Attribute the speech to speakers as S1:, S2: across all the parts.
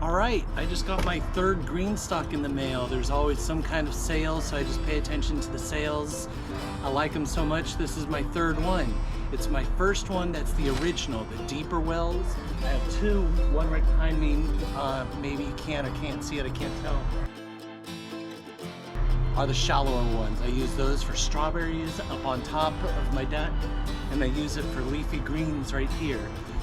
S1: Alright, I just got my third GreenStalk in the mail. There's always some kind of sale, so I just pay attention to the sales. I like them so much, this is my third one. It's my first one that's the original, the deeper wells. I have two, one right behind me. Maybe you can or can't see it, I can't tell. Are the shallower ones. I use those for strawberries up on top of my deck, and I use it for leafy greens right here.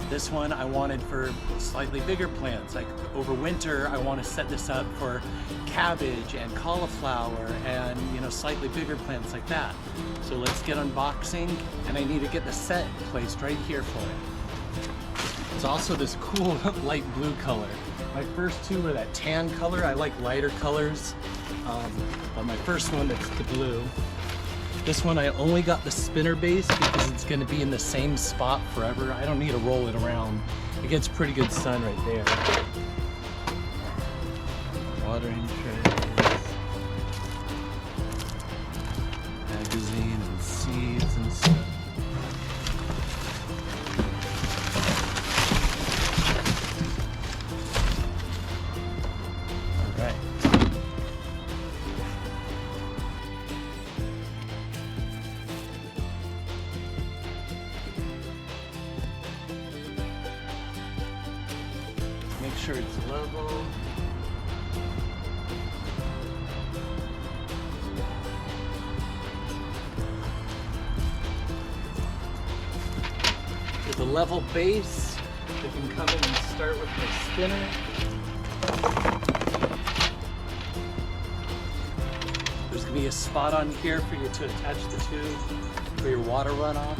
S1: This one I wanted for slightly bigger plants. Like over winter, I want to set this up for cabbage and cauliflower and, you know, slightly bigger plants like that. So let's get unboxing, and I need to get the set placed right here for it. It's also this cool light blue color. My first two were that tan color. I like lighter colors, but my first one is the blue. This one I only got the spinner base because it's going to be in the same spot forever. I don't need to roll it around. It gets pretty good sun right there. Watering trays, magazine and seeds and stuff. Alright. Make sure it's level. With a level base, I can come in and start with my spinner. There's going to be a spot on here for you to attach the tube for your water runoff.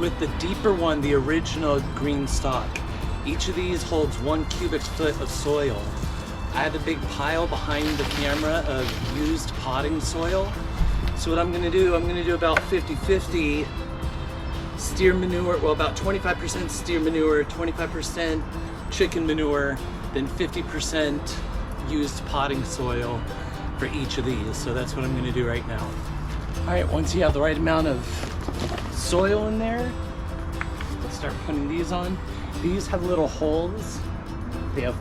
S1: With the deeper one, the original GreenStalk, each of these holds 1 cubic foot of soil. I have a big pile behind the camera of used potting soil. So what I'm going to do about 50-50 steer manure, well about 25% steer manure, 25% chicken manure, then 50% used potting soil for each of these. So that's what I'm going to do right now. Alright, once you have the right amount of soil in there, let's start putting these on. These have little holes. They have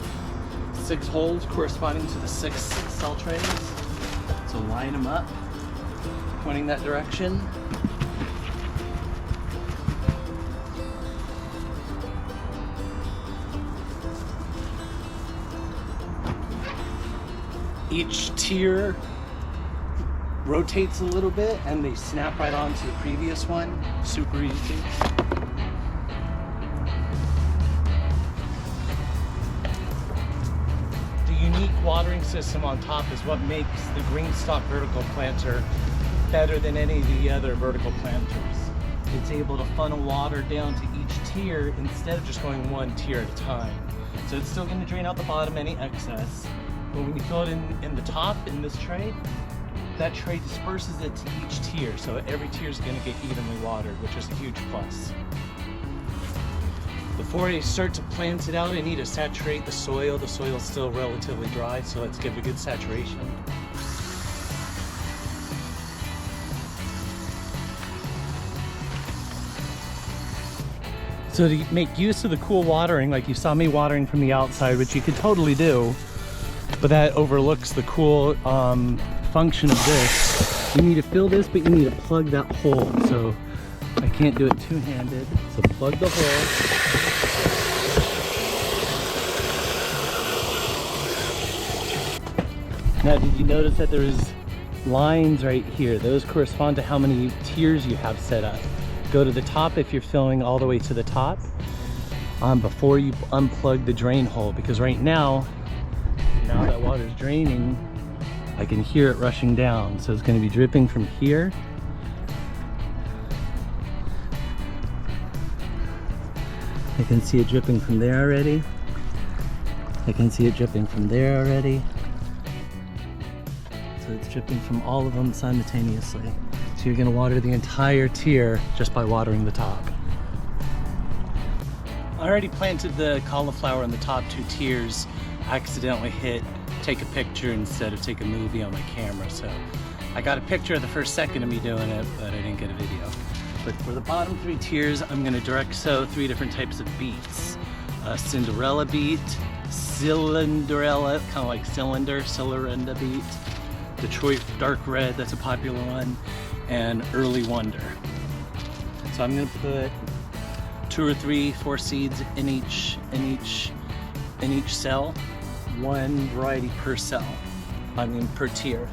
S1: 6 holes corresponding to the 6 cell trays. So line them up, pointing that direction. Each tier rotates a little bit and they snap right onto the previous one. Super easy. The unique watering system on top is what makes the GreenStalk vertical planter better than any of the other vertical planters. It's able to funnel water down to each tier instead of just going one tier at a time. So it's still going to drain out the bottom, any excess. But when you fill it in the top, in this tray, that tray disperses it to each tier, so every tier is going to get evenly watered, which is a huge plus. Before I start to plant it out, I need to saturate the soil. The soil is still relatively dry, so let's give it a good saturation. So to make use of the cool watering, like you saw me watering from the outside, which you could totally do, but that overlooks the cool function of this. You need to fill this, but you need to plug that hole. So I can't do it two-handed. So plug the hole. Now, did you notice that there's lines right here? Those correspond to how many tiers you have set up. Go to the top if you're filling all the way to the top before you unplug the drain hole, because right now that water's draining, I can hear it rushing down. So it's going to be dripping from here. I can see it dripping from there already. I can see it dripping from there already. So it's dripping from all of them simultaneously. So you're going to water the entire tier just by watering the top. I already planted the cauliflower in the top 2 tiers. I accidentally hit take a picture instead of take a movie on my camera. So I got a picture of the first second of me doing it, but I didn't get a video. But for the bottom 3 tiers, I'm gonna direct sew 3 different types of beets. Cinderella beet, Cylinderella, kind of like Cylinda beet, Detroit dark red, that's a popular one, and Early Wonder. So I'm gonna put 2 or 3, 4 seeds in each cell, 1 variety per cell. I mean per tier.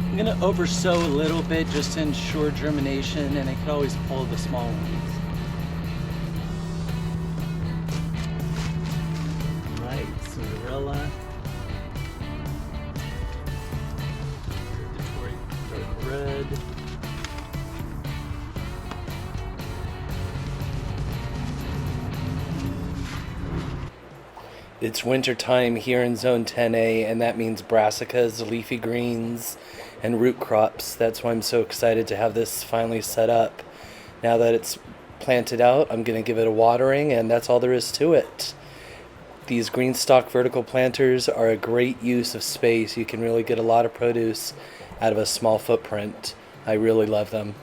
S1: I'm gonna over sow a little bit just to ensure germination, and I could always pull the small ones. Right, Cinderella. Detroit dark red. It's winter time here in Zone 10A, and that means brassicas, leafy greens, and root crops. That's why I'm so excited to have this finally set up. Now that it's planted out, I'm going to give it a watering, and that's all there is to it. These GreenStalk vertical planters are a great use of space. You can really get a lot of produce out of a small footprint. I really love them.